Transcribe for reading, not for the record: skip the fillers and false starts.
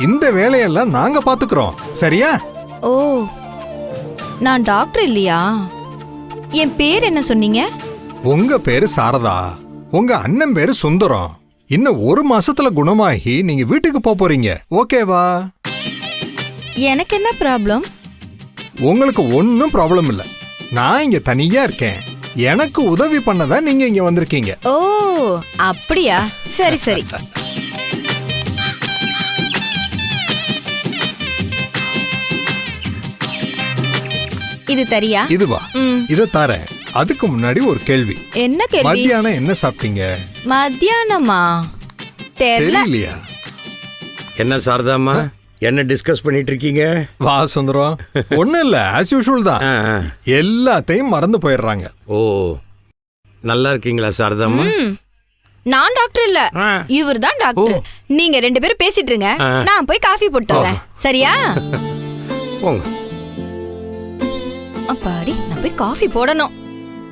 இந்த வேலையெல்லாம் நாங்க பாத்துக்கிறோம், சரியா? ஓ, நான் டாக்டர் இல்லையா? என் பேர் என்ன சொன்னீங்க? உங்க பேரு சாரதா, உங்க அண்ணன் பேரு சுந்தரம். இன்னும் 1 மாசத்துல குணமாகி நீங்க வீட்டுக்கு போறீங்க, ஓகேவா? எனக்கு என்ன ப்ராப்ளம்? உங்களுக்கு ஒன்னும் ப்ராப்ளம் இல்ல. நான் இங்க தனியா இருக்கேன். எனக்கு உதவி பண்ணதான் நீங்க இங்க வந்திருக்கீங்க. ஓ, அப்படியா? சரி சரி. இது தரியா? இதுவா? இத தரேன். அதுக்கு முன்னாடி ஒரு கேள்வி. என்ன கேள்வி? மத்தியானம் என்ன சாப்பிட்டீங்க? மத்தியானமா? தெரியலையா? என்ன சாரதாம்மா, என்ன டிஸ்கஸ் பண்ணிட்டு இருக்கீங்க? வா சுந்தரம், ஒண்ணும் இல்ல, ஆஸ் யூஷுவல் தான். எல்லாத்தையும் மறந்து போயிடுறாங்க. ஓ, நல்லா இருக்கீங்களா சாரதாம்மா? நான் டாக்டர் இல்ல, இவர் தான் டாக்டர். நீங்க 2 பேரும் பேசிட்டு இருங்க, நான் போய் காஃபி போட்டு வரேன், சரியா? போங்க. அப்பாடி, நான் போய் காஃபி போடணும்.